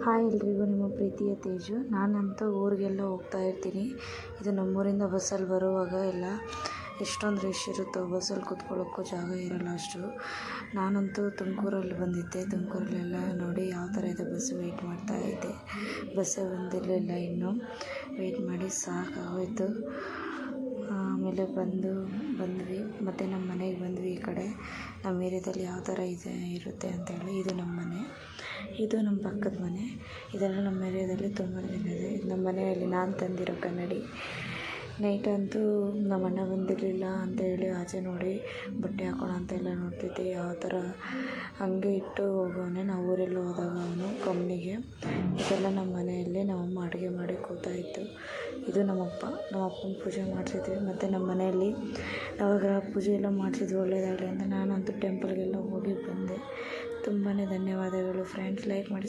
Hi ಎಲ್ರಿಗೂ, ನಿಮ್ಮ ಪ್ರೀತಿಯ ತೇಜು. ನಾನಂತೂ ಊರಿಗೆಲ್ಲ ಹೋಗ್ತಾ ಇರ್ತೀನಿ. ಇದು ನಮ್ಮೂರಿಂದ ಬಸ್ಸಲ್ಲಿ ಬರುವಾಗ ಎಲ್ಲ ಎಷ್ಟೊಂದು ರಶ್ ಇರುತ್ತೋ, ಬಸ್ಸಲ್ಲಿ ಕೂತ್ಕೊಳ್ಳೋಕ್ಕೂ ಜಾಗ ಇರೋಲ್ಲ ಅಷ್ಟು. ನಾನಂತೂ ತುಮಕೂರಲ್ಲಿ ಬಂದಿದ್ದೆ. ತುಮಕೂರಲ್ಲೆಲ್ಲ ನೋಡಿ ಯಾವ ಥರ ಇದೆ ಬಸ್ಸು, ವೆಯ್ಟ್ ಮಾಡ್ತಾ ಇದ್ದೆ. ಬಸ್ಸೇ ಬಂದಿರಲಿಲ್ಲ, ಇನ್ನೂ ವೆಯ್ಟ್ ಮಾಡಿ ಸಾಕಾಗೋಯ್ತು. ಆಮೇಲೆ ಬಂದ್ವಿ ಮತ್ತು ನಮ್ಮ ಮನೆಗೆ ಬಂದ್ವಿ. ಈ ಕಡೆ ನಮ್ಮ ಏರಿಯಾದಲ್ಲಿ ಯಾವ ಥರ ಇರುತ್ತೆ ಅಂತೇಳಿ, ಇದು ನಮ್ಮ ಮನೆ, ಇದು ನಮ್ಮ ಪಕ್ಕದ ಮನೆ. ಇದೆಲ್ಲ ನಮ್ಮ ಏರಿಯಾದಲ್ಲಿ ತುಂಬ ಜನ ಇದೆ. ಇದು ನಮ್ಮ ಮನೆಯಲ್ಲಿ ನಾನು ತಂದಿರೋ ಕನ್ನಡಿ. ನೈಟ್ ಅಂತೂ ನಮ್ಮ ಅಣ್ಣ ಬಂದಿರಲಿಲ್ಲ ಅಂತೇಳಿ ಆಚೆ ನೋಡಿ ಬಟ್ಟೆ ಹಾಕೋಣ ಅಂತೆಲ್ಲ ನೋಡ್ತಿದ್ದೆ. ಯಾವ ಥರ ಹಂಗೆ ಇಟ್ಟು ಹೋಗೋನೆ. ನಾವು ಊರೆಲ್ಲ ಹೋದಾಗ ಅವನು ಕಂಪ್ನಿಗೆ. ಇದೆಲ್ಲ ನಮ್ಮ ಮನೆಯಲ್ಲಿ ನಮ್ಮಮ್ಮ ಅಡುಗೆ ಮಾಡಿ ಕೂತಾಯಿತ್ತು. ಇದು ನಮ್ಮಪ್ಪನ ಪೂಜೆ ಮಾಡಿಸಿದ್ವಿ. ಮತ್ತು ನಮ್ಮ ಮನೆಯಲ್ಲಿ ನವಗ್ರಹ ಪೂಜೆ ಎಲ್ಲ ಮಾಡಿಸಿದ್ವಿ, ಒಳ್ಳೆಯದಾಗಲಿ ಅಂತ. ನಾನಂತೂ ಟೆಂಪಲ್ಗೆಲ್ಲ ಹೋಗಿ ಬಂದೆ. ತುಂಬಾ ಧನ್ಯವಾದಗಳು ಫ್ರೆಂಡ್ಸ್. ಲೈಕ್ ಮಾಡಿ.